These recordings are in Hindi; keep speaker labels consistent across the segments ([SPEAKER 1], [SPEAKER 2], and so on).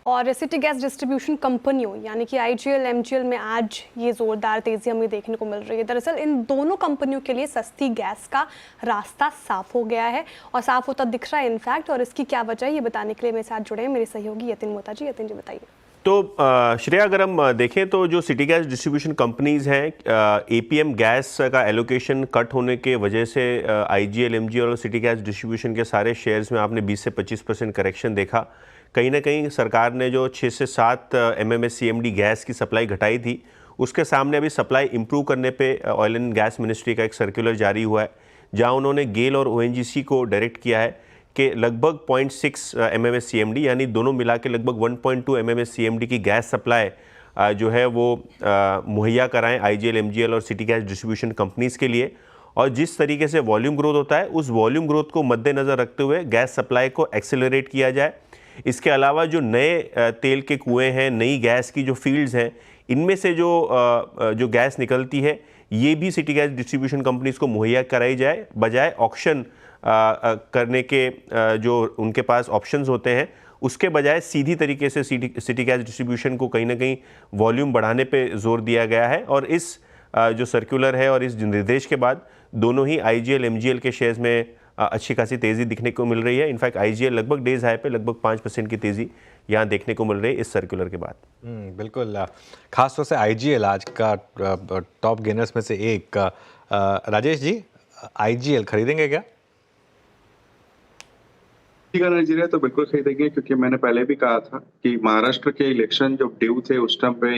[SPEAKER 1] और सिटी गैस डिस्ट्रीब्यूशन कंपनियों यानी कि आईजीएल एमजीएल में आज ये जोरदार तेजी हमें देखने को मिल रही है। दरअसल इन दोनों कंपनियों के लिए सस्ती गैस का रास्ता साफ हो गया है और साफ होता दिख रहा है इनफैक्ट। और इसकी क्या वजह है ये बताने के लिए मेरे साथ जुड़े हैं मेरे सहयोगी यतिन मोहता जी। यतिन जी बताइए।
[SPEAKER 2] तो श्रेया, अगर हम देखें तो जो सिटी गैस डिस्ट्रीब्यूशन कंपनीज हैं, एपीएम गैस का एलोकेशन कट होने के वजह से आईजीएल एमजीएल और सिटी गैस डिस्ट्रीब्यूशन के सारे शेयर्स में आपने 20 से 25% करेक्शन देखा। कहीं ना कहीं सरकार ने जो 6 से 7 MMSCMD गैस की सप्लाई घटाई थी, उसके सामने अभी सप्लाई इंप्रूव करने पे ऑयल एंड गैस मिनिस्ट्री का एक सर्कुलर जारी हुआ है, जहाँ उन्होंने गेल और ONGC को डायरेक्ट किया है कि लगभग 0.6 MMSCMD यानी दोनों मिला के लगभग 1.2 MMSCMD की गैस सप्लाई जो है वो मुहैया कराएं आईजीएल एमजीएल और सिटी गैस डिस्ट्रीब्यूशन कंपनीज़ के लिए। और जिस तरीके से वॉल्यूम ग्रोथ होता है, उस वॉल्यूम ग्रोथ को मद्देनज़र रखते हुए गैस सप्लाई को एक्सेलरेट किया जाए। इसके अलावा जो नए तेल के कुएँ हैं, नई गैस की जो फील्ड्स हैं, इनमें से जो गैस निकलती है ये भी सिटी गैस डिस्ट्रीब्यूशन कंपनीज़ को मुहैया कराई जाए, बजाय ऑक्शन करने के जो उनके पास ऑप्शंस होते हैं उसके बजाय सीधी तरीके से सिटी गैस डिस्ट्रीब्यूशन को कहीं ना कहीं वॉल्यूम बढ़ाने पे जोर दिया गया है। और इस जो सर्कुलर है और इस निर्देश के बाद दोनों ही आईजीएल एमजीएल के शेयर्स में अच्छी खासी तेज़ी दिखने को मिल रही है। इनफैक्ट आईजीएल लगभग डेज हाई पे लगभग 5% की तेज़ी यहाँ देखने को मिल रही है इस सर्कुलर के बाद।
[SPEAKER 3] बिल्कुल, खासतौर से आईजीएल आज का टॉप गेनर्स में से एक। राजेश जी, आईजीएल खरीदेंगे क्या?
[SPEAKER 4] नजरिया तो बिल्कुल खरीदेंगे, क्योंकि मैंने पहले भी कहा था कि महाराष्ट्र के इलेक्शन जब ड्यू थे उस टाइम पे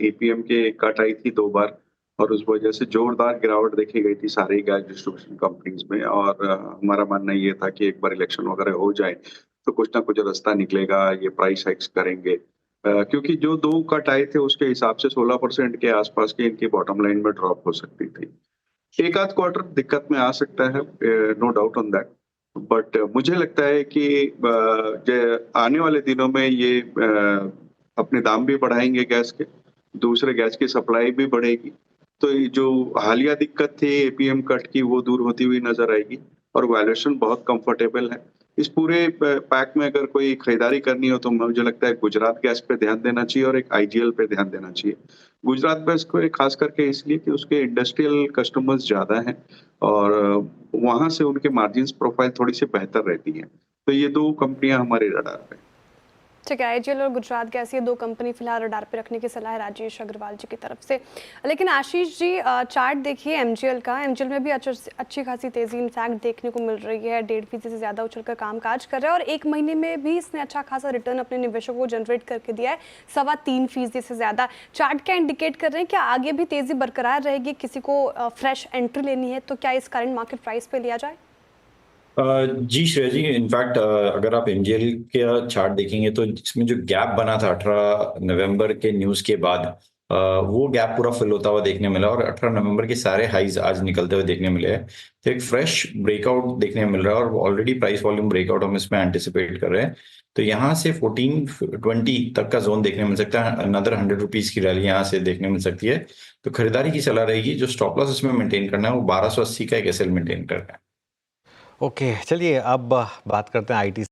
[SPEAKER 4] एपीएम के कट आई थी 2 बार और उस वजह से जोरदार गिरावट देखी गई थी सारी गैस डिस्ट्रीब्यूशन कंपनीज में। और हमारा मानना ये था कि एक बार इलेक्शन वगैरह हो जाए तो कुछ ना कुछ रास्ता निकलेगा, ये प्राइस हाइक्स करेंगे, क्योंकि जो 2 कट आए थे उसके हिसाब से 16% के आसपास की इनकी बॉटम लाइन में ड्रॉप हो सकती थी। एक आध क्वार्टर दिक्कत में आ सकता है, no doubt on that, but मुझे लगता है कि आने वाले दिनों में ये अपने दाम भी बढ़ाएंगे गैस के, दूसरे गैस की सप्लाई भी बढ़ेगी, तो ये जो हालिया दिक्कत थी एपीएम कट की वो दूर होती हुई नजर आएगी और वैल्यूएशन बहुत कंफर्टेबल है। इस पूरे पैक में अगर कोई खरीदारी करनी हो तो मुझे लगता है गुजरात गैस पे ध्यान देना चाहिए और एक आईजीएल पे ध्यान देना चाहिए। गुजरात गैस को खास करके इसलिए कि उसके इंडस्ट्रियल कस्टमर्स ज्यादा हैं और वहां से उनके मार्जिन्स प्रोफाइल थोड़ी सी बेहतर रहती हैं। तो ये 2 कंपनियां हमारे रडार पे।
[SPEAKER 1] ठीक है, आईजीएल और गुजरात गैस ये 2 कंपनी फिलहाल रडार पे रखने की सलाह है राजेश अग्रवाल जी की तरफ से। लेकिन आशीष जी, चार्ट देखिए एमजीएल का, एमजीएल में भी अच्छी खासी तेजी इनफैक्ट देखने को मिल रही है। 1.5% से ज़्यादा उछलकर कामकाज कर रहा है और 1 महीने में भी इसने अच्छा खासा रिटर्न अपने निवेशकों को जनरेट करके दिया है, 3.25% से ज़्यादा। चार्ट क्या इंडिकेट कर रहे हैं, क्या आगे भी तेज़ी बरकरार रहेगी? किसी को फ्रेश एंट्री लेनी है तो क्या इस करंट मार्केट प्राइस पे लिया जाए?
[SPEAKER 5] जी श्रेया जी, इनफैक्ट अगर आप एमजीएल के चार्ट देखेंगे तो इसमें जो गैप बना था 18 नवंबर के न्यूज़ के बाद, वो गैप पूरा फिल होता हुआ देखने मिला और 18 नवंबर के सारे हाईज आज निकलते हुए देखने मिले हैं। तो एक फ्रेश ब्रेकआउट देखने मिल रहा है और ऑलरेडी प्राइस वॉल्यूम ब्रेकआउट हम इसमें एंटिसिपेट कर रहे हैं। तो यहाँ से 1420 तक का जोन देखने मिल सकता है। अनदर 100 रुपीज की रैली यहाँ से देखने मिल सकती है। तो खरीदारी की सलाह रहेगी। जो स्टॉप लॉस इसमें मेंटेन करना है वो 1280 का एक एसएल मेंटेन करना है।
[SPEAKER 3] ओके, चलिए अब बात करते हैं आईटी